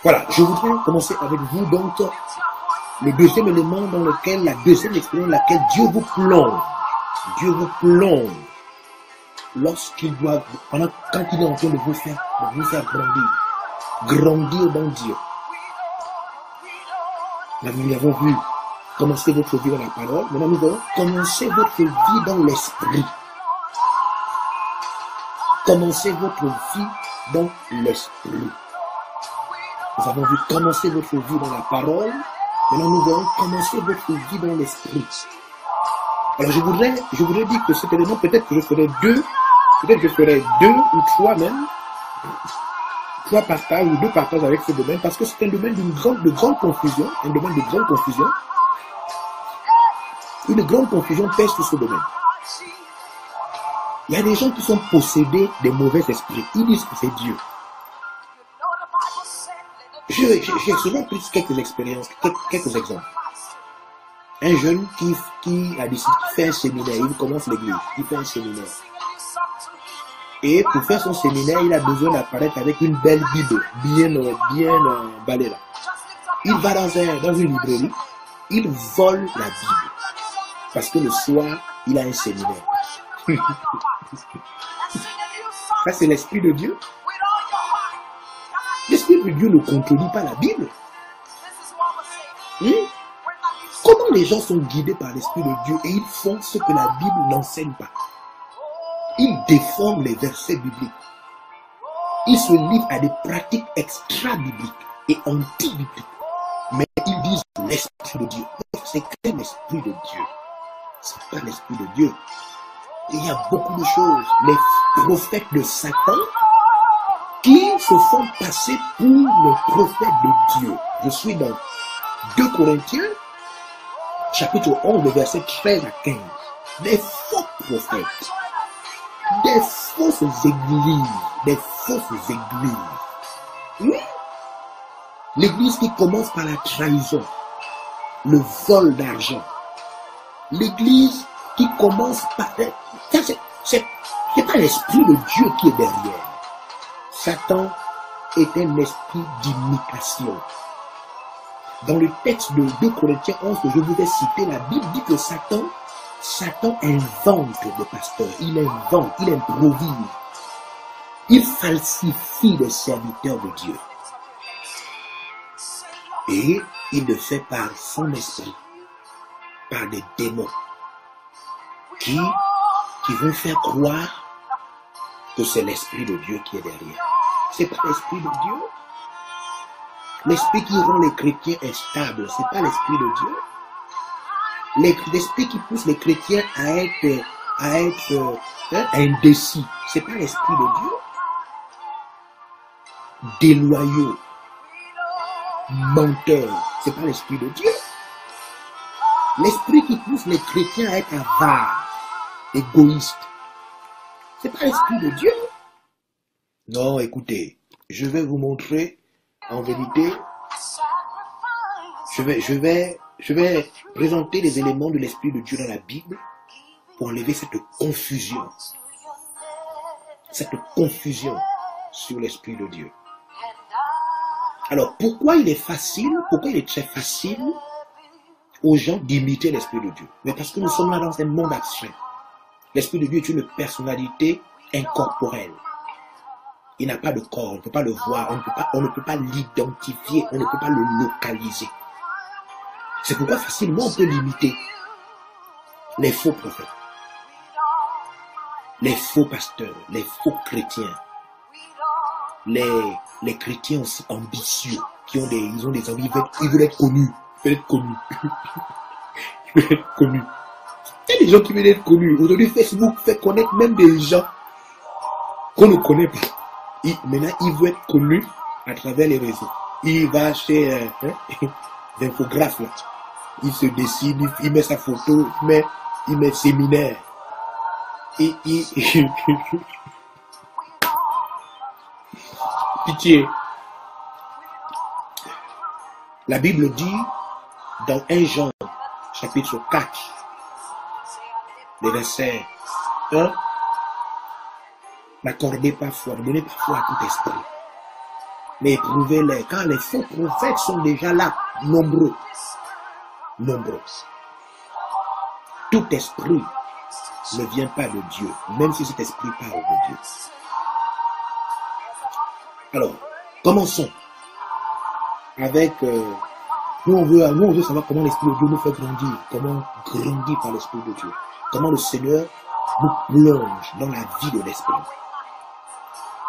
Voilà, je voudrais commencer avec vous donc le deuxième élément dans lequel, la deuxième expérience dans laquelle Dieu vous plonge. Dieu vous plonge lorsqu'il doit, quand il est en train de vous faire grandir dans Dieu. Là, nous l'avons vu commencer votre vie dans la parole. Maintenant, nous allons commencer votre vie dans l'esprit. Commencez votre vie dans l'esprit. Nous avons vu commencer votre vie dans la parole. Maintenant, nous allons commencer votre vie dans l'esprit. Alors, je voudrais dire que cet élément, peut-être que je ferai deux ou trois même, trois partages ou deux partages avec ce domaine, parce que c'est un domaine de grande confusion, un domaine de grande confusion. Une grande confusion pèse sur ce domaine. Il y a des gens qui sont possédés des mauvais esprits. Ils disent que c'est Dieu. J'ai souvent pris quelques expériences, quelques exemples. Un jeune qui a décidé de faire un séminaire, il commence l'église, il fait un séminaire. Et pour faire son séminaire, il a besoin d'apparaître avec une belle Bible, bien emballée là. Il va dans une librairie, il vole la Bible. Parce que le soir, il a un séminaire. Ça, c'est l'Esprit de Dieu. L'Esprit de Dieu ne contredit pas la Bible. Comment les gens sont guidés par l'Esprit de Dieu et ils font ce que la Bible n'enseigne pas? Ils déforment les versets bibliques. Ils se livrent à des pratiques extra-bibliques et anti-bibliques. Mais ils disent l'Esprit de Dieu. C'est que l'Esprit de Dieu. C'est pas l'Esprit de Dieu. Il y a beaucoup de choses. Les prophètes de Satan qui se font passer pour le prophète de Dieu. Je suis dans 2 Corinthiens, chapitre 11, verset 13 à 15. Des faux prophètes, des fausses églises. Oui. L'église qui commence par la trahison, le vol d'argent. L'église qui commence par... C'est pas l'Esprit de Dieu qui est derrière. Satan est un esprit d'imitation. Dans le texte de 2 Corinthiens 11 que je vous ai cité, la Bible dit que Satan invente des pasteurs. Il invente, il improvise. Il falsifie les serviteurs de Dieu. Et il le fait par son esprit, par des démons qui vont faire croire que c'est l'Esprit de Dieu qui est derrière. C'est pas l'Esprit de Dieu. L'Esprit qui rend les chrétiens instables, c'est pas l'Esprit de Dieu. L'Esprit qui pousse les chrétiens à être indécis, c'est pas l'Esprit de Dieu. Déloyaux, menteurs, c'est pas l'Esprit de Dieu. L'Esprit qui pousse les chrétiens à être avares, égoïstes, c'est pas l'Esprit de Dieu. Non, écoutez, je vais vous montrer, en vérité, je vais présenter les éléments de l'Esprit de Dieu dans la Bible pour enlever cette confusion sur l'Esprit de Dieu. Alors, pourquoi il est très facile aux gens d'imiter l'Esprit de Dieu? Mais parce que nous sommes là dans un monde abstrait. L'Esprit de Dieu est une personnalité incorporelle. Il n'a pas de corps, on ne peut pas le voir, on ne peut pas l'identifier, on ne peut pas le localiser. C'est pourquoi facilement on peut l'imiter. Les faux prophètes, les faux pasteurs, les faux chrétiens, les chrétiens aussi ambitieux, ils ont des envies, ils veulent être connus. Ils veulent être connus. Il y a des gens qui veulent être connus. Aujourd'hui, Facebook fait connaître même des gens qu'on ne connaît pas. Maintenant, il veut être connu à travers les réseaux. Il va chez l'infographe là. Il se dessine, il met sa photo, il met séminaire. Pitié. La Bible dit dans 1 Jean, chapitre 4, les versets 1, n'accordez pas foi, ne donnez pas foi à tout esprit. Mais éprouvez-les, quand les faux prophètes sont déjà là, nombreux. Nombreux. Tout esprit ne vient pas de Dieu, même si cet esprit parle de Dieu. Alors, commençons avec... nous, on veut savoir comment l'Esprit de Dieu nous fait grandir, comment grandir par l'Esprit de Dieu, comment le Seigneur nous plonge dans la vie de l'Esprit.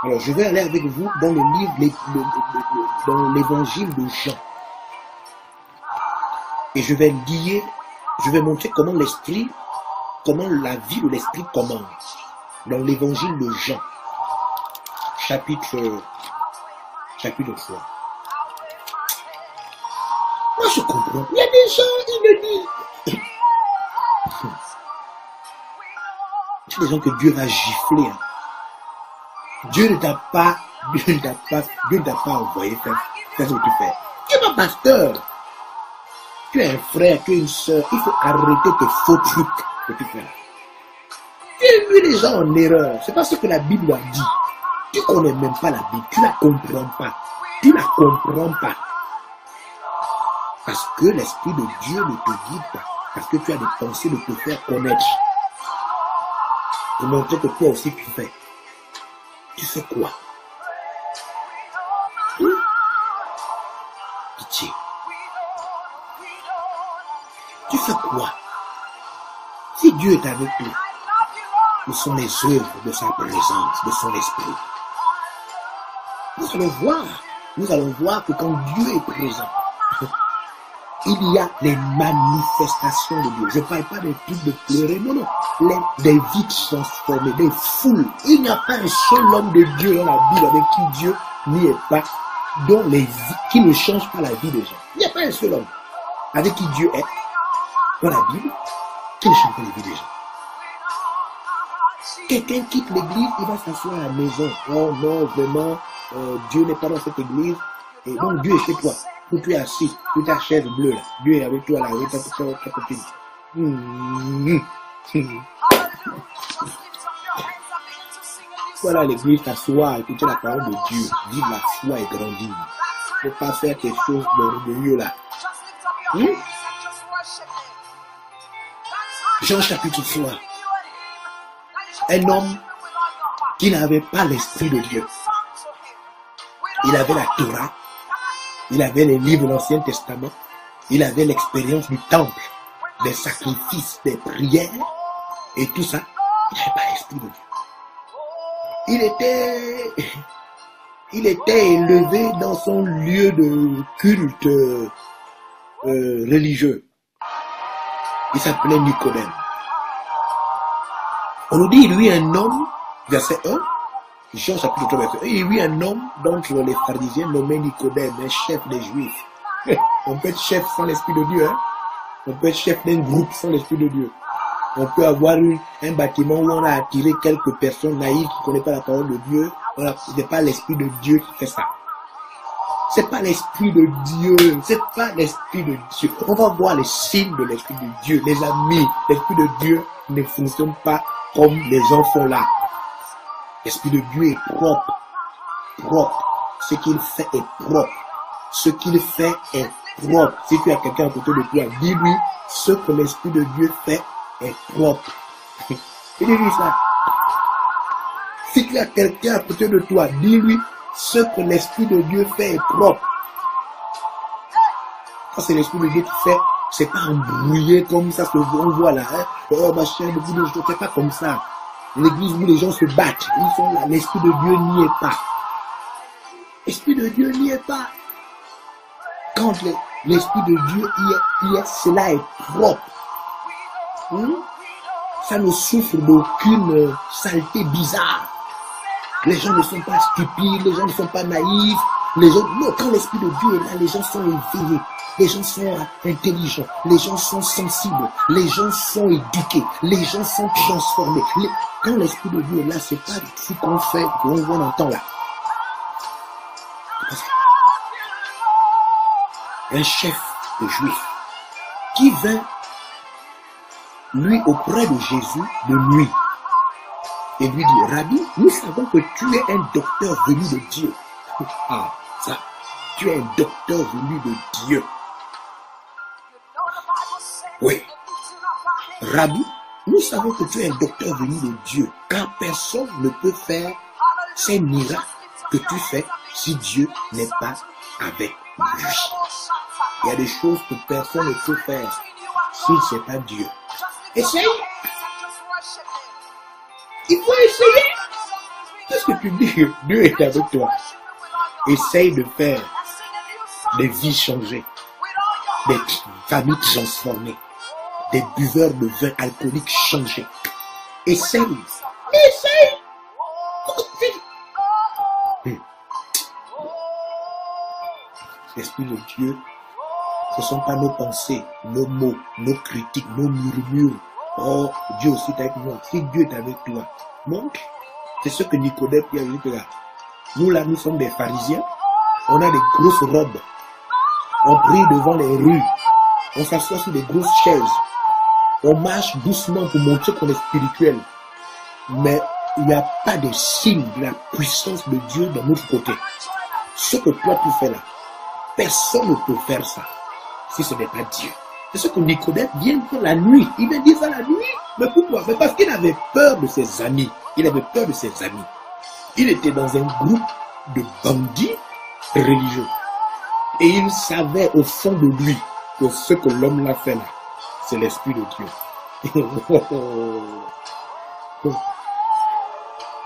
Alors, je vais aller avec vous dans le livre, dans l'évangile de Jean. Et je vais montrer comment la vie de l'Esprit commence. Dans l'évangile de Jean, chapitre 3. Moi, je comprends. Il y a des gens, ils me disent. Il y a des gens que Dieu va gifler. Hein. Dieu ne t'a pas envoyé faire ce que tu fais. Tu es pas pasteur. Tu es un frère, tu es une soeur. Il faut arrêter tes faux trucs que tu fais. Tu as mis les gens en erreur. C'est pas ce que la Bible a dit. Tu connais même pas la Bible. Tu la comprends pas. Tu la comprends pas. Parce que l'Esprit de Dieu ne te guide pas. Parce que tu as des pensées de te faire connaître. Pour montrer que toi aussi tu fais. Tu fais quoi? Pitié. Tu fais quoi? Si Dieu est avec toi, où sont les œuvres de sa présence, de son esprit? Nous allons voir que quand Dieu est présent, il y a les manifestations de Dieu. Je ne parle pas des trucs de pleurer, non. Des vies transformées, des foules. Il n'y a pas un seul homme de Dieu dans la Bible avec qui Dieu n'y est pas, qui ne change pas la vie des gens. Il n'y a pas un seul homme avec qui Dieu est dans la Bible qui ne change pas la vie des gens. Quelqu'un quitte l'église, il va s'asseoir à la maison. Oh non, vraiment, Dieu n'est pas dans cette église. Et donc Dieu est chez toi. Où tu es assis, sur ta chaise bleue là. Dieu est avec toi là, avec ta copine. Voilà l'église, t'asseoir, écouter la parole de Dieu, vivre la foi et grandir. Ne pas faire quelque chose d'orgueilleux là. Jean chapitre 3. Un homme qui n'avait pas l'Esprit de Dieu. Il avait la Torah. Il avait les livres de l'Ancien Testament. Il avait l'expérience du temple, des sacrifices, des prières et tout ça. Il n'avait pas l'Esprit de Dieu. Il était élevé dans son lieu de culte religieux. Il s'appelait Nicodème. On nous dit, lui, un homme, verset 1, Jean chapitre 3, verset 1, il lui, un homme d'entre les pharisiens nommé Nicodème, un chef des Juifs. On peut être chef sans l'Esprit de Dieu. Hein? On peut être chef d'un groupe sans l'Esprit de Dieu. On peut avoir un bâtiment où on a attiré quelques personnes naïves qui ne connaissent pas la parole de Dieu. Ce n'est pas l'Esprit de Dieu qui fait ça. C'est pas l'Esprit de Dieu. C'est pas l'Esprit de Dieu. On va voir les signes de l'Esprit de Dieu. Les amis, l'Esprit de Dieu ne fonctionne pas comme les gens font là. L'Esprit de Dieu est propre. Propre. Ce qu'il fait est propre. Ce qu'il fait est propre. Si tu as quelqu'un à côté de toi, dis-lui ce que l'Esprit de Dieu fait est propre. Et dis-lui ça. Si tu as quelqu'un à côté de toi, dis-lui ce que l'Esprit de Dieu fait est propre. Quand c'est l'Esprit de Dieu qui fait, c'est pas embrouillé comme ça, on voit là. Hein? Oh machin, beaucoup de gens, c'est pas comme ça. L'église où les gens se battent, ils sont là, l'Esprit de Dieu n'y est pas. L'Esprit de Dieu n'y est pas. Quand l'Esprit de Dieu y est, cela est propre. Ça ne souffre d'aucune saleté bizarre. Les gens ne sont pas stupides, les gens ne sont pas naïfs. Non, quand l'Esprit de Dieu est là, les gens sont éveillés. Les gens sont intelligents, les gens sont sensibles, les gens sont éduqués, les gens sont transformés. Quand l'Esprit de Dieu est là, c'est pas ce qu'on fait, qu'on voit dans le temps là. Un chef de Juifs qui vint, lui, auprès de Jésus de nuit et lui dit, Rabbi, nous savons que tu es un docteur venu de Dieu. Ah, ça. Tu es un docteur venu de Dieu. Oui. Rabbi, nous savons que tu es un docteur venu de Dieu, car personne ne peut faire ces miracles que tu fais si Dieu n'est pas avec lui. Il y a des choses que personne ne peut faire si ce n'est pas Dieu. Essaye. Il faut essayer. Qu'est-ce que tu dis que Dieu est avec toi? Essaye de faire des vies changées, des familles transformées, des buveurs de vin alcoolique changés. Essaye. Essaye. L'Esprit de Dieu, ce ne sont pas nos pensées, nos mots, nos critiques, nos murmures. Oh, Dieu aussi est avec moi. Si Dieu est avec toi, montre. C'est ce que Nicodème a dit là. Nous là, nous sommes des pharisiens. On a des grosses robes. On prie devant les rues. On s'assoit sur des grosses chaises. On marche doucement pour montrer qu'on est spirituel. Mais il n'y a pas de signe de la puissance de Dieu de notre côté. Ce que toi tu fais là, personne ne peut faire ça si ce n'est pas Dieu. C'est ce que Nicodème vient faire la nuit. Il vient dire ça la nuit. Mais pourquoi? Mais parce qu'il avait peur de ses amis. Il avait peur de ses amis. Il était dans un groupe de bandits religieux. Et il savait au fond de lui que ce que l'homme l'a fait là, c'est l'Esprit de Dieu.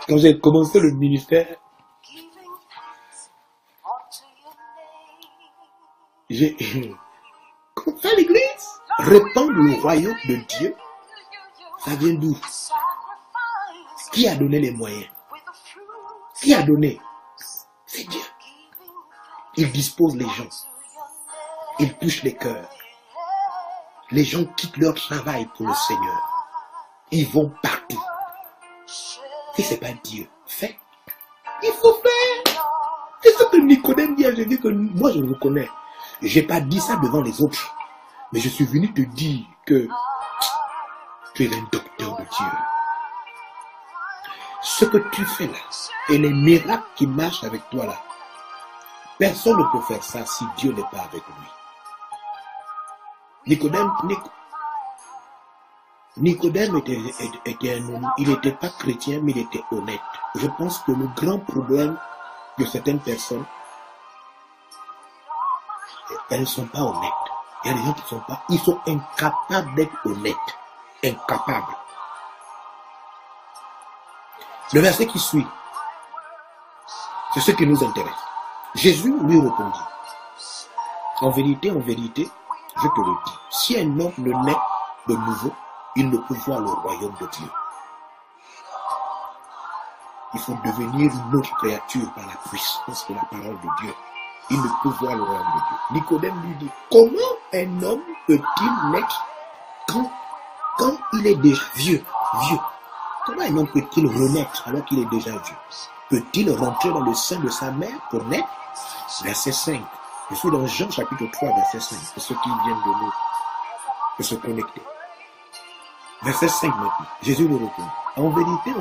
Quand j'ai commencé le ministère, j'ai fait l'église, répandre le royaume de Dieu. Ça vient d'où? Qui a donné les moyens? Qui a donné? C'est Dieu. Il dispose les gens. Il touche les cœurs. Les gens quittent leur travail pour le Seigneur. Ils vont partout. Si ce n'est pas Dieu, fais. Il faut faire. C'est ce que Nicodème dit. Je dis que moi je vous connais. Je n'ai pas dit ça devant les autres. Mais je suis venu te dire que tu es un docteur de Dieu. Ce que tu fais là, et les miracles qui marchent avec toi là, personne ne peut faire ça si Dieu n'est pas avec lui. Nicodème était un homme, il n'était pas chrétien, mais il était honnête. Je pense que le grand problème de certaines personnes, elles ne sont pas honnêtes. Il y a des gens qui ne sont pas, ils sont incapables d'être honnêtes. Incapables. Le verset qui suit, c'est ce qui nous intéresse. Jésus lui répondit, en vérité, je te le dis, si un homme ne naît de nouveau, il ne peut voir le royaume de Dieu. Il faut devenir une autre créature par la puissance de la parole de Dieu. Il ne peut voir le royaume de Dieu. Nicodème lui dit, comment un homme peut-il naître quand il est déjà vieux? Comment un homme peut-il renaître alors qu'il est déjà vieux? Peut-il rentrer dans le sein de sa mère pour naître? Verset 5. Je suis dans Jean chapitre 3, verset 5. C'est ceux qui viennent de se connecter. Verset 5 maintenant. Jésus lui répond. En vérité,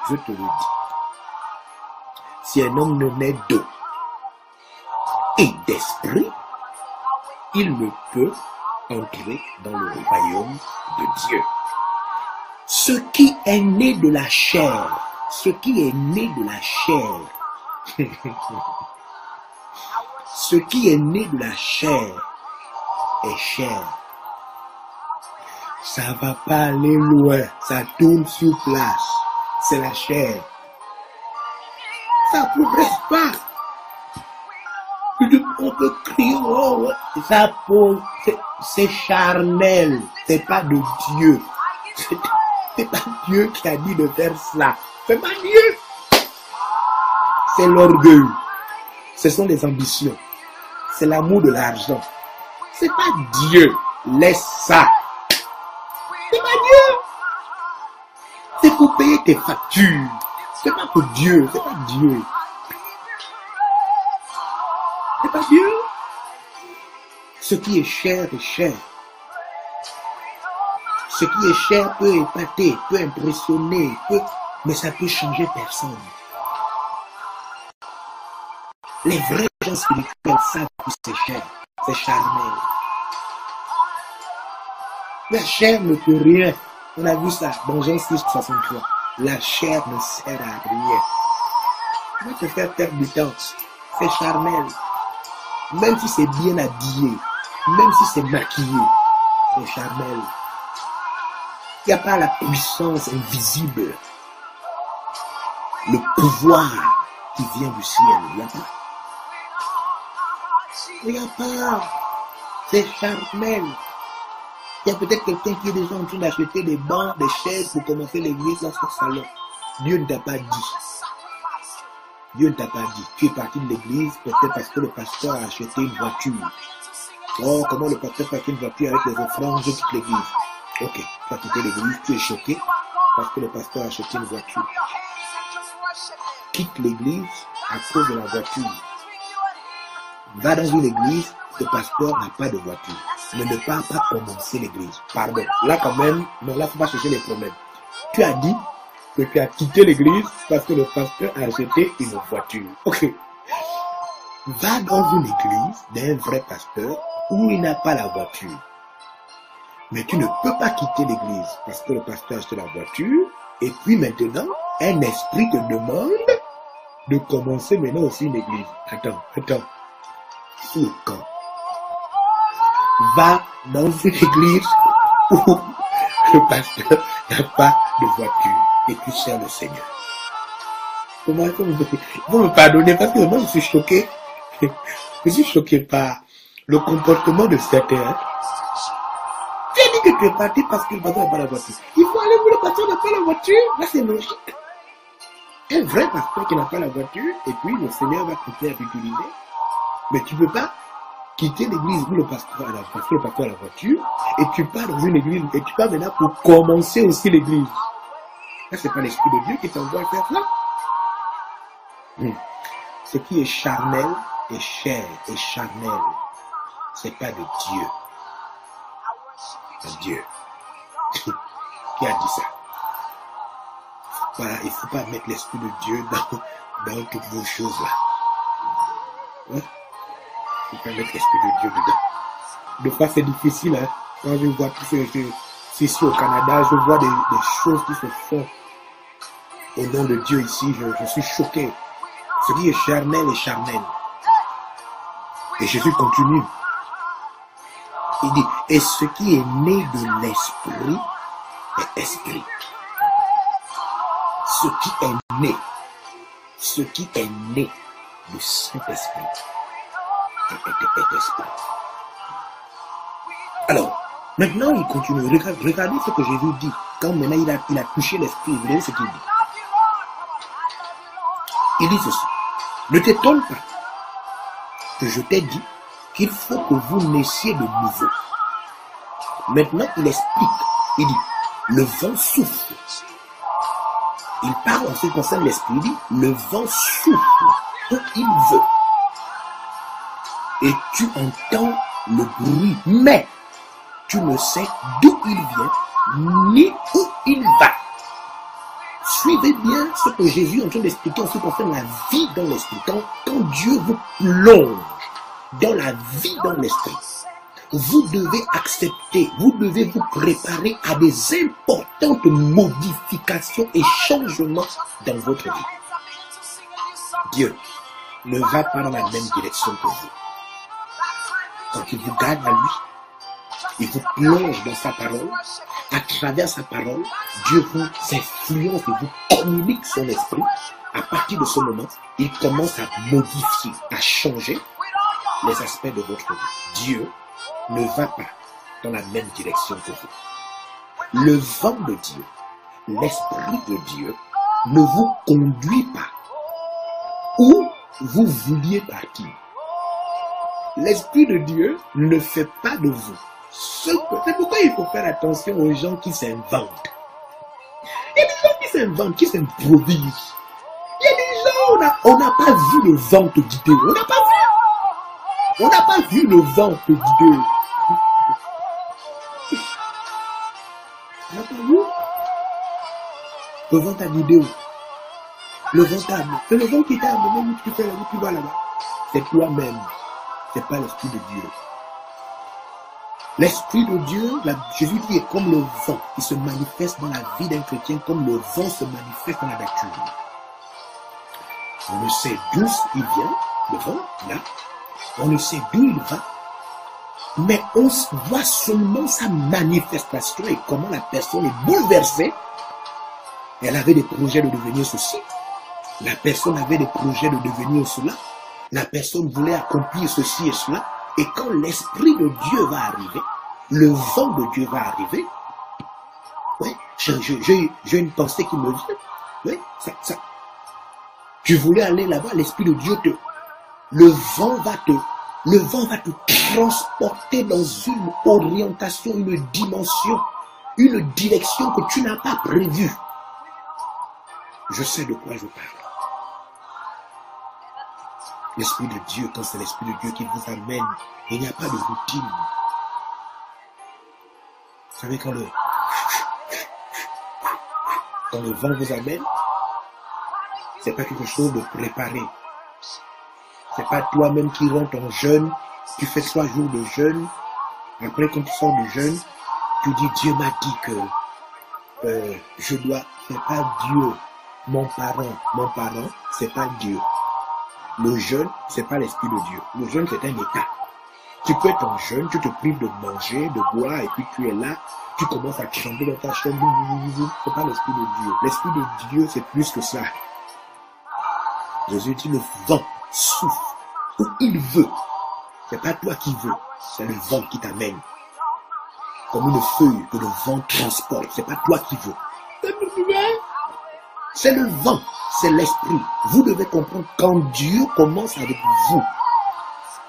je te le dis. Si un homme ne naît d'eau et d'esprit, il ne peut entrer dans le royaume de Dieu. Ce qui est né de la chair, ce qui est né de la chair est chair. Ça va pas aller loin, ça tourne sur place. C'est la chair. Ça ne progresse pas. On peut crier, oh, ça c'est charnel, c'est pas de Dieu. C'est pas Dieu qui a dit de faire cela. C'est pas Dieu. C'est l'orgueil. Ce sont les ambitions. C'est l'amour de l'argent. C'est pas Dieu. Laisse ça. C'est pas Dieu. C'est pour payer tes factures. C'est pas pour Dieu. C'est pas Dieu. C'est pas Dieu. Ce qui est cher est cher. Ce qui est cher peut épater, peut impressionner, mais ça peut changer personne. Les vrais gens spirituels savent que c'est cher, c'est charnel. La chair ne peut rien. On a vu ça dans Jean 6, 63. La chair ne sert à rien. Va te faire perdre du temps. C'est charnel. Même si c'est bien habillé, même si c'est maquillé, c'est charnel. Il n'y a pas la puissance invisible, le pouvoir qui vient du ciel. Il n'y a pas. Il n'y a pas. C'est charnel. Il y a peut-être quelqu'un qui est déjà en train d'acheter des bancs, des chaises pour commencer l'église dans son salon. Dieu ne t'a pas dit. Dieu ne t'a pas dit. Tu es parti de l'église peut-être parce que le pasteur a acheté une voiture. Oh, comment le pasteur a acheté une voiture avec les offrandes, je quitte l'église. Ok, tu as quitté l'église, tu es choqué parce que le pasteur a acheté une voiture. Quitte l'église à cause de la voiture. Va dans une église, le pasteur n'a pas de voiture. Mais ne pas commencer l'église. Pardon. Là quand même, non, là il ne faut pas chercher les problèmes. Tu as dit que tu as quitté l'église parce que le pasteur a acheté une voiture. Ok. Va dans une église d'un vrai pasteur où il n'a pas la voiture. Mais tu ne peux pas quitter l'église parce que le pasteur a acheté la voiture. Et puis maintenant, un esprit te demande de commencer maintenant aussi une église. Attends. Sous le camp. Va dans une église où le pasteur n'a pas de voiture et tu sers le Seigneur. Comment ils vont me pardonner parce que moi je suis choqué. Je suis choqué par le comportement de certains. Tu as dit que tu es parti parce que le pasteur n'a pas la voiture. Il faut aller où le pasteur n'a pas la voiture. Là c'est logique. Un vrai pasteur qui n'a pas la voiture et puis le Seigneur va continuer à l'utiliser. Mais tu ne peux pas quitter l'église où le pasteur a la voiture et tu pars dans une église et tu pars maintenant pour commencer aussi l'église. Là, c'est pas l'Esprit de Dieu qui t'envoie faire ça. Ce qui est charnel et chair et charnel, c'est pas de Dieu. C'est Dieu. Qui a dit ça? Voilà, il ne faut pas mettre l'Esprit de Dieu dans toutes vos choses là. Ouais? Il faut pas mettre l'Esprit de Dieu dedans. Des fois c'est difficile, hein. Quand je vois tout ce ici au Canada, je vois des choses qui se font au nom de Dieu ici, je suis choqué. Ce qui est charnel est charnel. Et Jésus continue. Il dit, et ce qui est né de l'esprit est esprit. Ce qui est né du Saint-Esprit est esprit. Alors, maintenant il continue. Regardez ce que Jésus dit. Quand maintenant il a touché l'esprit, vous voyez ce qu'il dit. Il dit ceci. Ne t'étonne pas que je t'ai dit qu'il faut que vous naissiez de nouveau. Maintenant, il explique. Il dit, le vent souffle. Il parle en ce qui concerne l'esprit. Il dit, le vent souffle où il veut. Et tu entends le bruit, mais tu ne sais d'où il vient, ni où il va. Suivez bien ce que Jésus est en train d'expliquer en ce qui concerne la vie dans l'esprit. Quand Dieu vous plonge dans la vie dans l'esprit, vous devez accepter, vous devez vous préparer à des importantes modifications et changements dans votre vie. Dieu ne va pas dans la même direction que vous. Quand il vous garde à lui, il vous plonge dans sa parole. À travers sa parole, Dieu vous influence et vous communique son esprit. À partir de ce moment, il commence à modifier, à changer les aspects de votre vie. Dieu ne va pas dans la même direction que vous. Le vent de Dieu, l'esprit de Dieu, ne vous conduit pas où vous vouliez partir. L'esprit de Dieu ne fait pas de vous. C'est pourquoi il faut faire attention aux gens qui s'inventent. Il y a des gens qui s'inventent, qui s'improvisent. Il y a des gens, on n'a pas vu le vent te guider. On n'a pas vu. On n'a pas vu le vent te guider. On n'a pas vu. Le vent t'a guidé. Le vent t'a amené. C'est le vent qui t'a amené, tu fais la vie, tu vas là-bas. c'est toi-même. C'est pas l'Esprit de Dieu. L'Esprit de Dieu, Jésus dit, est comme le vent qui se manifeste dans la vie d'un chrétien, comme le vent se manifeste dans la nature. On ne sait d'où il vient, le vent, là. On ne sait d'où il va. Mais on voit seulement sa manifestation et comment la personne est bouleversée. Elle avait des projets de devenir ceci. La personne avait des projets de devenir cela. La personne voulait accomplir ceci et cela. Et quand l'Esprit de Dieu va arriver, le vent de Dieu va arriver, oui, j'ai une pensée qui me vient. Oui, ça. Tu voulais aller là-bas, l'Esprit de Dieu le vent va te transporter dans une orientation, une dimension, une direction que tu n'as pas prévue. Je sais de quoi je parle. L'Esprit de Dieu, quand c'est l'Esprit de Dieu qui vous amène, il n'y a pas de routine. Vous savez, quand le vent vous amène, c'est pas quelque chose de préparé. C'est pas toi-même qui rentres en jeûne, tu fais 3 jours de jeûne. Après, quand tu sors du jeûne, tu dis, Dieu m'a dit que c'est pas Dieu, mon parent, c'est pas Dieu. Le jeûne, c'est pas l'Esprit de Dieu. Le jeûne, c'est un état. Tu peux être en jeûne, tu te prives de manger, de boire, et puis tu es là, tu commences à trembler dans ta chambre. C'est pas l'Esprit de Dieu. L'Esprit de Dieu, c'est plus que ça. Jésus dit, le vent souffle où il veut. C'est pas toi qui veux, c'est le vent qui t'amène. Comme une feuille que le vent transporte. C'est pas toi qui veux. C'est le vent, c'est l'esprit. Vous devez comprendre, quand Dieu commence avec vous,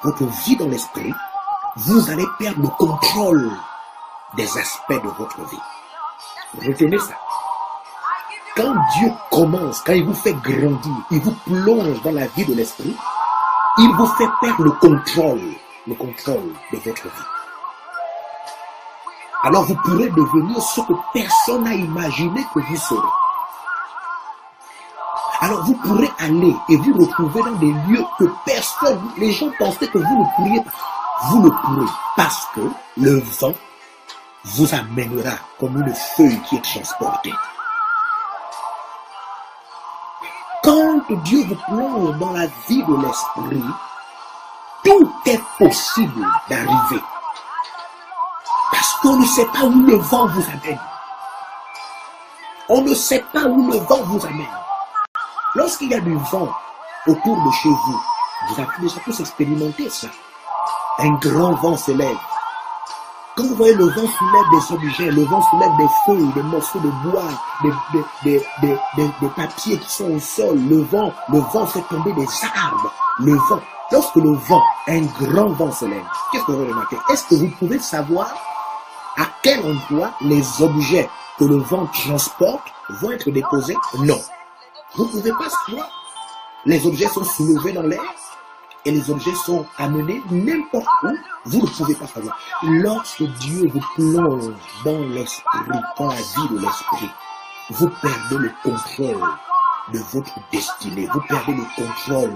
votre vie dans l'esprit, vous allez perdre le contrôle des aspects de votre vie. Retenez ça. Quand Dieu commence, quand il vous fait grandir, il vous plonge dans la vie de l'esprit, il vous fait perdre le contrôle de votre vie. Alors vous pourrez devenir ce que personne n'a imaginé que vous serez. Alors vous pourrez aller et vous retrouver dans des lieux que personne, les gens pensaient que vous ne pourriez pas. Vous le pourrez parce que le vent vous amènera comme une feuille qui est transportée. Quand Dieu vous plonge dans la vie de l'esprit, tout est possible d'arriver. Parce qu'on ne sait pas où le vent vous amène. On ne sait pas où le vent vous amène. Lorsqu'il y a du vent autour de chez vous, vous avez déjà tous expérimenté ça. Un grand vent se lève. Quand vous voyez le vent soulève des objets, le vent soulève des feuilles, des morceaux de bois, des papiers qui sont au sol, le vent fait tomber des arbres. Le vent, lorsque le vent, un grand vent se lève, qu'est-ce que vous remarquez? Est-ce que vous pouvez savoir à quel endroit les objets que le vent transporte vont être déposés? Non. Vous ne pouvez pas savoir. Les objets sont soulevés dans l'air et les objets sont amenés n'importe où. Vous ne pouvez pas savoir. Lorsque Dieu vous plonge dans l'esprit, dans la vie de l'esprit, vous perdez le contrôle de votre destinée. Vous perdez le contrôle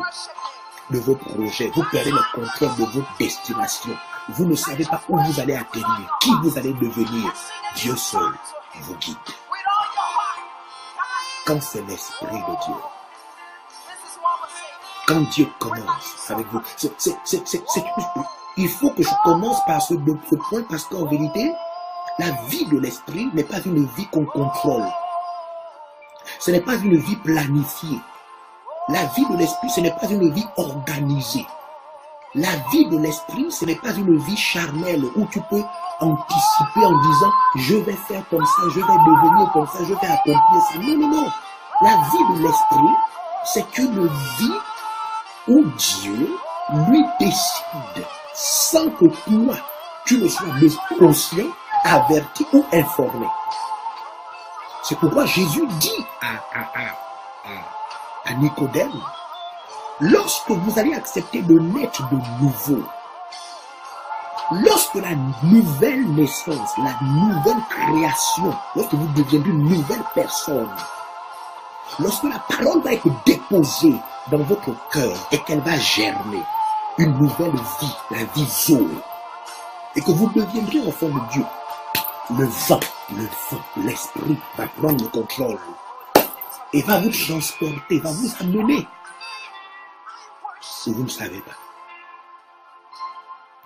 de vos projets. Vous perdez le contrôle de votre destination. Vous ne savez pas où vous allez atterrir, qui vous allez devenir. Dieu seul vous guide. Quand c'est l'Esprit de Dieu, quand Dieu commence avec vous, il faut que je commence par ce point parce qu'en vérité, la vie de l'Esprit n'est pas une vie qu'on contrôle. Ce n'est pas une vie planifiée. La vie de l'Esprit, ce n'est pas une vie organisée. La vie de l'Esprit, ce n'est pas une vie charnelle où tu peux anticiper en disant je vais faire comme ça, je vais devenir comme ça, je vais accomplir ça. Non, non, non. La vie de l'Esprit, c'est une vie où Dieu lui décide sans que toi, tu ne sois conscient, averti ou informé. C'est pourquoi Jésus dit à Nicodème, lorsque vous allez accepter de naître de nouveau, lorsque la nouvelle naissance, la nouvelle création, lorsque vous deviendrez une nouvelle personne, lorsque la parole va être déposée dans votre cœur et qu'elle va germer, une nouvelle vie, la vie Zoé, et que vous deviendrez enfant de Dieu, le vent, l'esprit va prendre le contrôle et va vous transporter, va vous amener où vous ne savez pas,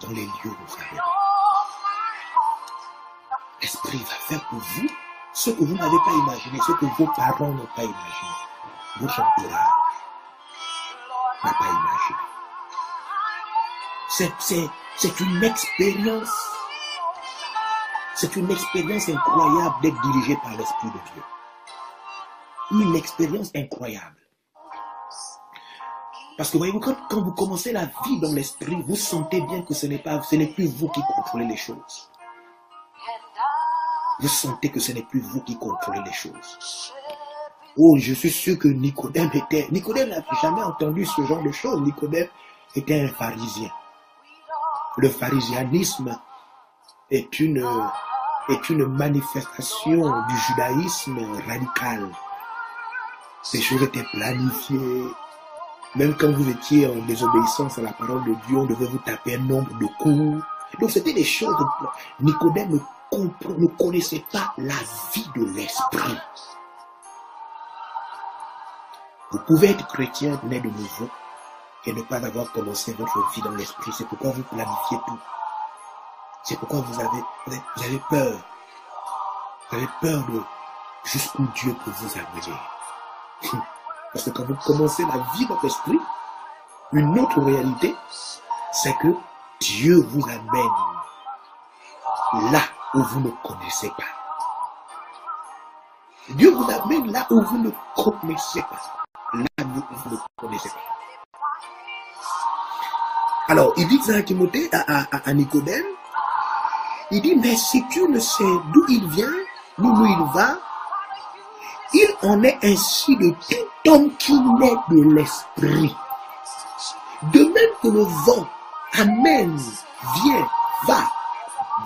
dans les lieux où vous ne savez pas. L'esprit va faire pour vous ce que vous n'avez pas imaginé, ce que vos parents n'ont pas imaginé, votre entourage n'a pas imaginé. C'est une expérience. C'est une expérience incroyable d'être dirigé par l'Esprit de Dieu. Une expérience incroyable. Parce que voyez-vous, quand vous commencez la vie dans l'Esprit, vous sentez bien que ce n'est plus vous qui contrôlez les choses. Vous sentez que ce n'est plus vous qui contrôlez les choses. Oh, je suis sûr que Nicodème n'a jamais entendu ce genre de choses. Nicodème était un pharisien. Le pharisianisme est une manifestation du judaïsme radical. Ces choses étaient planifiées. Même quand vous étiez en désobéissance à la parole de Dieu, on devait vous taper un nombre de coups. Donc c'était des choses. Nicodème ne connaissait pas la vie de l'esprit. Vous pouvez être chrétien né de nouveau et ne pas avoir commencé votre vie dans l'esprit. C'est pourquoi vous planifiez tout. C'est pourquoi vous avez peur. Vous avez peur de jusqu'où Dieu peut vous amener. Parce que quand vous commencez la vie dans l'esprit, une autre réalité, c'est que Dieu vous amène là où vous ne connaissez pas. Dieu vous amène là où vous ne connaissez pas. Là où vous ne connaissez pas. Alors, il dit ça à Timothée, à Nicodème. Il dit, mais si tu ne sais d'où il vient, ni où il va, il en est ainsi de tout homme qui naît de l'esprit. De même que le vent amène, vient, va,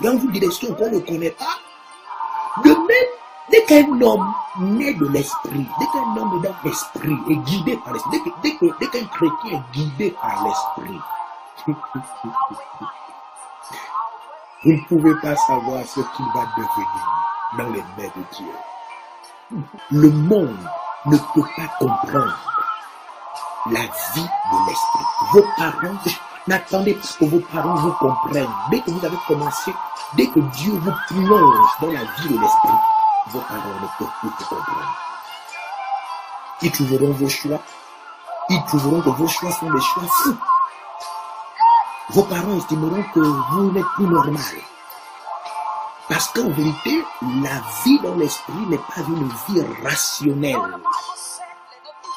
dans une direction qu'on ne connaît pas, de même, dès qu'un homme naît de l'esprit, dès qu'un homme est dans l'esprit, est guidé par l'esprit, dès qu'un chrétien est guidé par l'esprit, vous ne pouvez pas savoir ce qu'il va devenir dans les mains de Dieu. Le monde ne peut pas comprendre la vie de l'esprit. Vos parents, n'attendez pas que vos parents vous comprennent. Dès que vous avez commencé, dès que Dieu vous plonge dans la vie de l'esprit, vos parents ne peuvent plus vous comprendre. Ils trouveront vos choix. Ils trouveront que vos choix sont des choix fous. Vos parents estimeront que vous n'êtes plus normal. Parce qu'en vérité, la vie dans l'esprit n'est pas une vie rationnelle.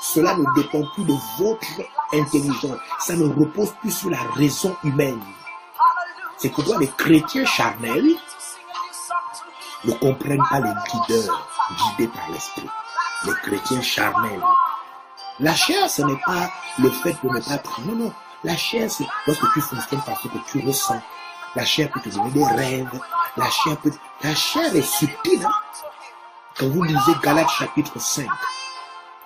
Cela ne dépend plus de votre intelligence. Ça ne repose plus sur la raison humaine. C'est pourquoi les chrétiens charnels ne comprennent pas les guideurs guidés par l'esprit. Les chrétiens charnels. La chair, ce n'est pas le fait de ne pas être... Non. La chair, c'est lorsque tu fonctionnes par ce que tu ressens. La chair peut te donner des rêves. La chair est subtile. Hein? Quand vous lisez Galates chapitre 5,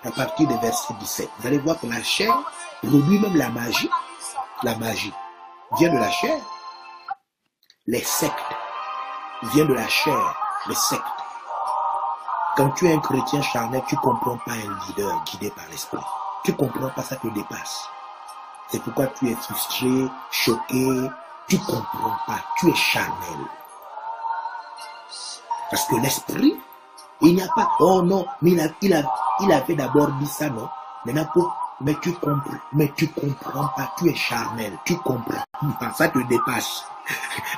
à partir du verset 17, vous allez voir que la chair produit même la magie. La magie vient de la chair. Les sectes viennent de la chair. Les sectes. Quand tu es un chrétien charnel, tu ne comprends pas un leader guidé par l'esprit. Tu ne comprends pas, ça te dépasse. C'est pourquoi tu es frustré, choqué, tu ne comprends pas, tu es charnel. Parce que l'esprit, il n'y a pas, oh non, mais il avait d'abord dit ça, non. Maintenant, mais tu comprends pas, tu es charnel, tu comprends pas, ça te dépasse.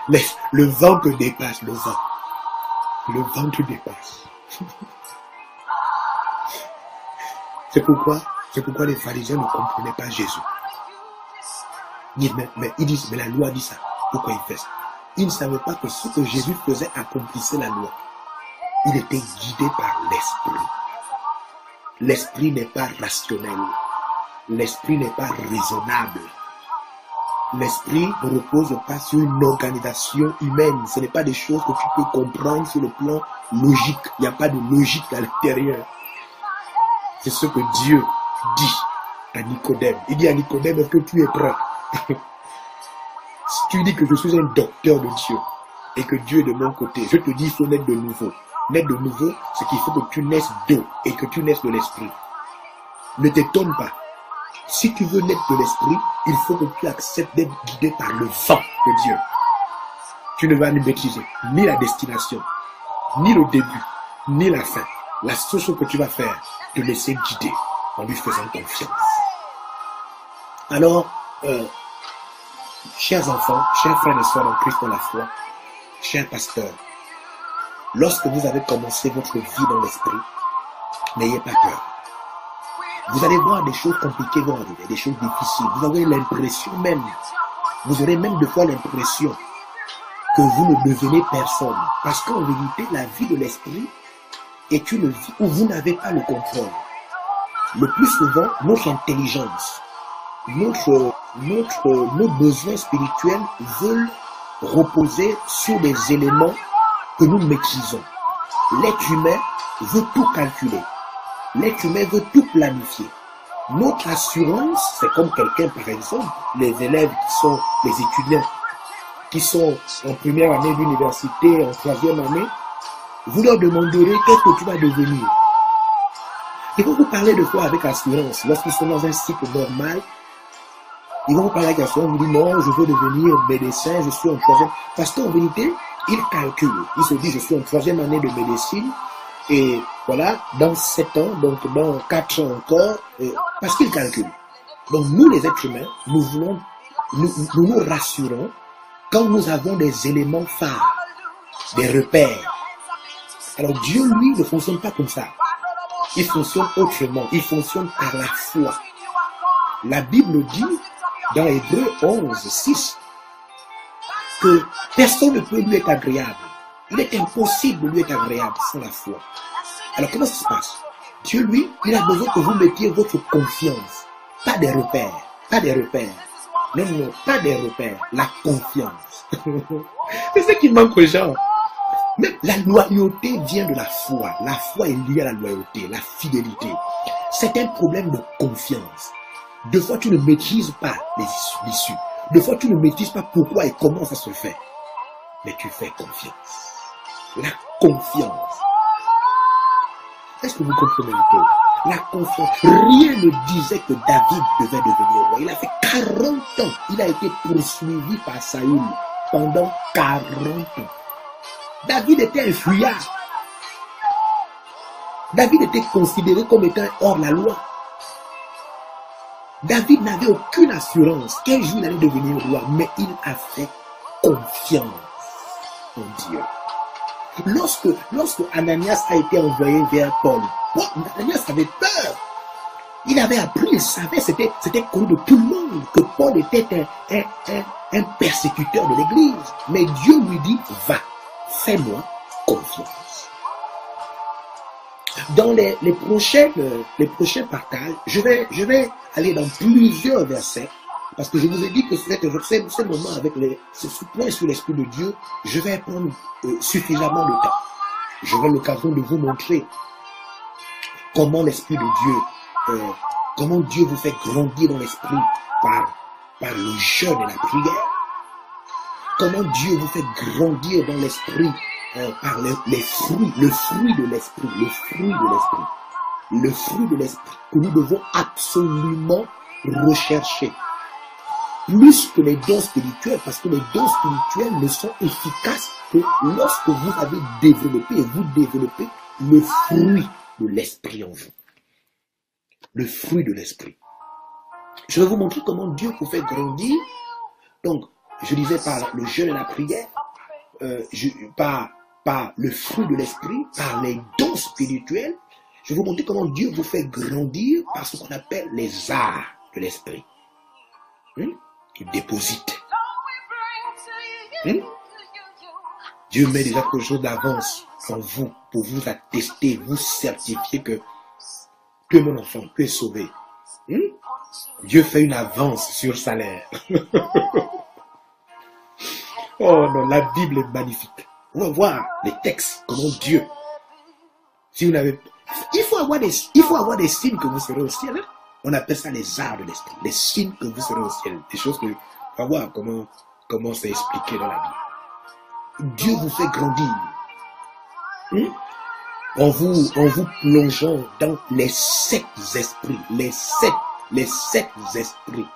Mais le vent te dépasse, le vent te dépasse. C'est pourquoi les pharisiens ne comprenaient pas Jésus. Ils disent, mais la loi dit ça. Pourquoi il fait ça? Ils ne savaient pas que ce que Jésus faisait accomplissait la loi. Il était guidé par l'esprit. L'esprit n'est pas rationnel. L'esprit n'est pas raisonnable. L'esprit ne repose pas sur une organisation humaine. Ce n'est pas des choses que tu peux comprendre sur le plan logique. Il n'y a pas de logique à l'intérieur. C'est ce que Dieu dit à Nicodème. Il dit à Nicodème, est-ce que tu es prêt? Si tu dis que je suis un docteur de Dieu et que Dieu est de mon côté, je te dis il faut naître de nouveau. Naître de nouveau, c'est qu'il faut que tu naisses d'eau et que tu naisses de l'esprit. Ne t'étonne pas. Si tu veux naître de l'esprit, il faut que tu acceptes d'être guidé par le vent de Dieu. Tu ne vas ne maîtriser ni la destination, ni le début, ni la fin. La seule chose que tu vas faire, te laisser guider en lui faisant confiance. Alors, chers enfants, chers frères et sœurs en Christ dans la foi, chers pasteurs, lorsque vous avez commencé votre vie dans l'esprit, n'ayez pas peur. Vous allez voir des choses compliquées vont arriver, des choses difficiles. Vous aurez l'impression même, vous aurez même de fois l'impression que vous ne devenez personne. Parce qu'en vérité, la vie de l'esprit est une vie où vous n'avez pas le contrôle. Le plus souvent, notre intelligence, nos besoins spirituels veulent reposer sur des éléments que nous maîtrisons. L'être humain veut tout calculer. L'être humain veut tout planifier. Notre assurance, c'est comme quelqu'un, par exemple, les élèves qui sont les étudiants, qui sont en première année d'université, en troisième année, vous leur demanderez qu'est-ce que tu vas devenir. Ils vont vous parler de quoi avec assurance. Lorsqu'ils sont dans un cycle normal, ils vont vous parler avec assurance, vous disent non, je veux devenir médecin, je suis en troisième. Parce qu'en vérité, ils calculent. Ils se disent, je suis en troisième année de médecine, et voilà, dans 7 ans, donc dans 4 ans encore, parce qu'ils calculent. Donc nous, les êtres humains, nous rassurons quand nous avons des éléments phares, des repères. Alors Dieu, lui, ne fonctionne pas comme ça. Il fonctionne autrement. Il fonctionne par la foi. La Bible dit, dans Hébreux 11, 6, que personne ne peut lui être agréable. Il est impossible de lui être agréable sans la foi. Alors comment ça se passe? Dieu, lui, il a besoin que vous mettiez votre confiance. Pas des repères. Pas des repères. Non, non, pas des repères. La confiance. C'est ce qui manque aux gens. Même la loyauté vient de la foi. La foi est liée à la loyauté, la fidélité. C'est un problème de confiance. Deux fois, tu ne maîtrises pas l'issue. Deux fois, tu ne maîtrises pas pourquoi et comment ça se fait. Mais tu fais confiance. La confiance. Est-ce que vous comprenez un peu? La confiance. Rien ne disait que David devait devenir roi. Il a fait 40 ans. Il a été poursuivi par Saül pendant 40 ans. David était un fuyard. David était considéré comme étant hors la loi. David n'avait aucune assurance qu'un jour il allait devenir roi, mais il a fait confiance en Dieu. Lorsque Ananias a été envoyé vers Paul, Ananias avait peur. Il avait appris, il savait, c'était connu de tout le monde que Paul était un persécuteur de l'Église. Mais Dieu lui dit, va, fais-moi confiance. Dans les prochains partages, je vais aller dans plusieurs versets, parce que je vous ai dit que ce moment avec ce point sur l'Esprit de Dieu, je vais prendre suffisamment de temps. J'aurai l'occasion de vous montrer comment l'Esprit de Dieu, comment Dieu vous fait grandir dans l'Esprit par le jeûne et la prière. Comment Dieu vous fait grandir dans l'Esprit par les fruits, le fruit de l'Esprit, le fruit de l'Esprit que nous devons absolument rechercher. Plus que les dons spirituels, parce que les dons spirituels ne sont efficaces que lorsque vous avez développé et vous développez le fruit de l'Esprit en vous. Le fruit de l'Esprit. Je vais vous montrer comment Dieu vous fait grandir. Donc, je disais par le jeûne et la prière, par le fruit de l'Esprit, par les dons spirituels. Je vais vous montrer comment Dieu vous fait grandir par ce qu'on appelle les arts de l'Esprit. Il déposite. Dieu met déjà quelque chose d'avance en vous pour vous attester, vous certifier que tu es mon enfant, tu es sauvé. Dieu fait une avance sur salaire. Oh non, la Bible est magnifique. On va voir les textes, comment Dieu. Si vous n'avez, il faut avoir des signes que vous serez au ciel. On appelle ça les arts de l'esprit, les signes que vous serez au ciel. Des choses que, on va voir comment comment c'est expliqué dans la Bible. Dieu vous fait grandir. En vous plongeant dans les 7 esprits. Les sept esprits.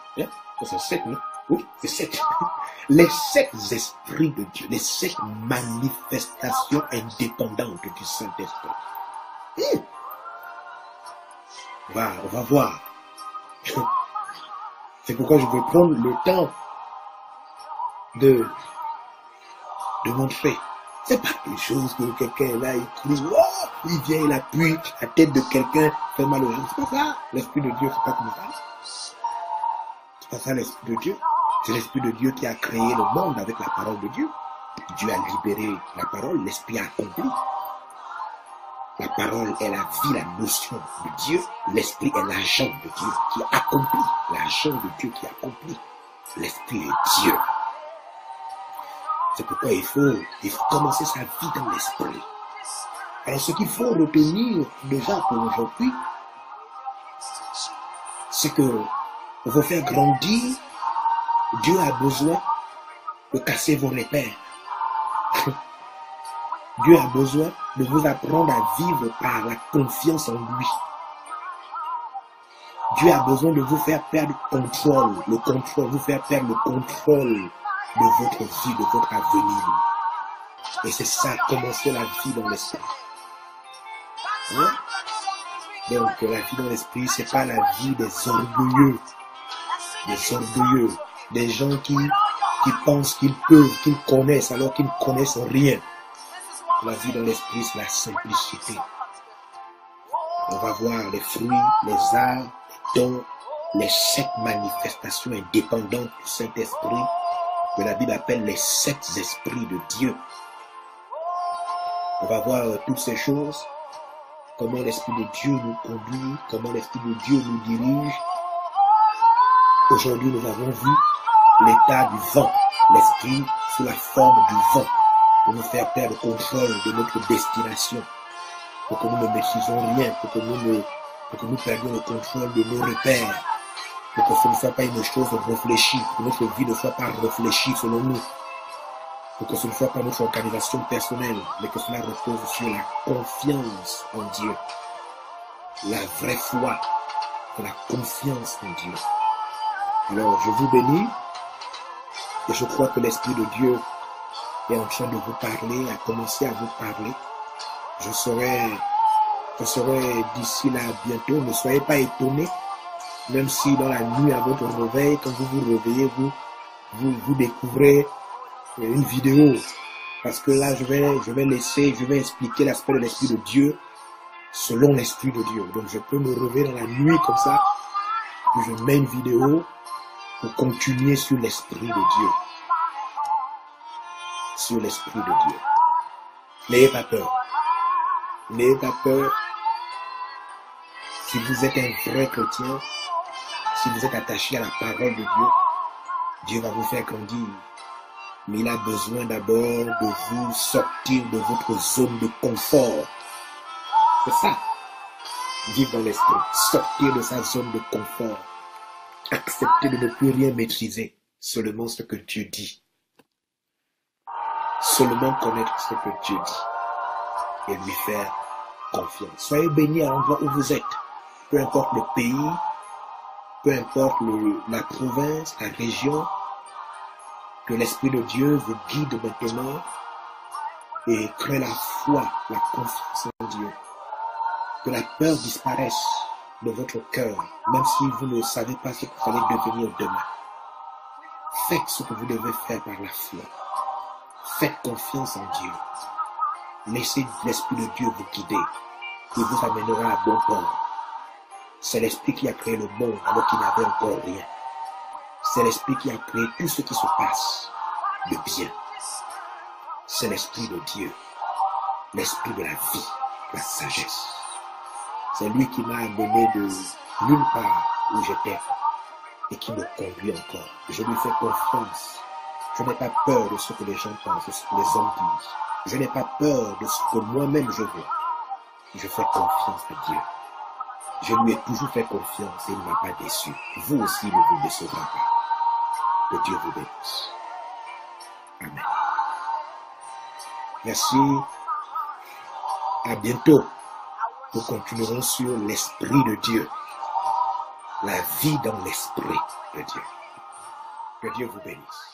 C'est 7, non? Oui, c'est 7. Les 7 esprits de Dieu. Les 7 manifestations indépendantes du Saint-Esprit. On va voir. C'est pourquoi je veux prendre le temps de montrer. C'est pas une chose que quelqu'un là, il crie, oh, il vient, il appuie, la tête de quelqu'un fait mal aux gens. C'est pas ça. L'Esprit de Dieu, c'est pas comme ça. C'est pas ça l'Esprit de Dieu. C'est l'Esprit de Dieu qui a créé le monde avec la parole de Dieu. Dieu a libéré la parole, l'Esprit a accompli. La parole est la vie, la notion de Dieu. L'Esprit est l'agent de Dieu qui accomplit. L'agent de Dieu qui accomplit. L'Esprit est Dieu. C'est pourquoi il faut commencer sa vie dans l'Esprit. Alors ce qu'il faut retenir déjà pour aujourd'hui, c'est que pour vous faire grandir, Dieu a besoin de casser vos repères. Dieu a besoin de vous apprendre à vivre par la confiance en lui. Dieu a besoin de vous faire perdre le contrôle, vous faire perdre le contrôle de votre vie, de votre avenir. Et c'est ça, commencer la vie dans l'esprit. Donc la vie dans l'esprit, c'est pas la vie des orgueilleux, des gens qui pensent qu'ils peuvent, qu'ils connaissent alors qu'ils ne connaissent rien. La vie dans l'esprit, c'est la simplicité. On va voir les fruits, les arts, les dons, les 7 manifestations indépendantes du Saint-Esprit que la Bible appelle les 7 esprits de Dieu. On va voir toutes ces choses, comment l'Esprit de Dieu nous conduit, comment l'Esprit de Dieu nous dirige. Aujourd'hui, nous avons vu l'état du vent, l'Esprit sous la forme du vent, pour nous faire perdre le contrôle de notre destination, pour que nous ne maîtrisons rien, pour que nous perdions le contrôle de nos repères, pour que ce ne soit pas une chose réfléchie, que notre vie ne soit pas réfléchie selon nous, pour que ce ne soit pas notre organisation personnelle, mais que cela repose sur la confiance en Dieu, la vraie foi, la confiance en Dieu. Alors, je vous bénis, et je crois que l'Esprit de Dieu est en train de vous parler, a commencé à vous parler. Je serai d'ici là bientôt. Ne soyez pas étonnés, même si dans la nuit à votre réveil, quand vous vous réveillez, vous découvrez une vidéo. Parce que là, je vais expliquer l'aspect de l'Esprit de Dieu selon l'Esprit de Dieu. Donc je peux me réveiller dans la nuit comme ça, puis je mets une vidéo pour continuer sur l'Esprit de Dieu. Sur l'Esprit de Dieu. N'ayez pas peur. N'ayez pas peur. Si vous êtes un vrai chrétien, si vous êtes attaché à la parole de Dieu, Dieu va vous faire grandir. Mais il a besoin d'abord de vous sortir de votre zone de confort. C'est ça. Vivre dans l'esprit. Sortir de sa zone de confort. Accepter de ne plus rien maîtriser. Seulement ce que Dieu dit. Seulement connaître ce que Dieu dit. Et lui faire confiance. Soyez bénis à l'endroit où vous êtes. Peu importe le pays. Peu importe la province, la région. Que l'Esprit de Dieu vous guide maintenant. Et crée la foi, la confiance en Dieu. Que la peur disparaisse de votre cœur. Même si vous ne savez pas ce que vous allez devenir demain. Faites ce que vous devez faire par la foi. Faites confiance en Dieu. Laissez l'Esprit de Dieu vous guider. Il vous amènera à bon port. C'est l'Esprit qui a créé le monde alors qu'il n'avait encore rien. C'est l'Esprit qui a créé tout ce qui se passe de bien. C'est l'Esprit de Dieu. L'Esprit de la vie, la sagesse. C'est lui qui m'a amené de nulle part où j'étais et qui me conduit encore. Je lui fais confiance. Je n'ai pas peur de ce que les gens pensent, de ce que les hommes disent. Je n'ai pas peur de ce que moi-même je veux. Je fais confiance à Dieu. Je lui ai toujours fait confiance et il ne m'a pas déçu. Vous aussi ne vous décevrez pas. Que Dieu vous bénisse. Amen. Merci. À bientôt. Nous continuerons sur l'Esprit de Dieu. La vie dans l'Esprit de Dieu. Que Dieu vous bénisse.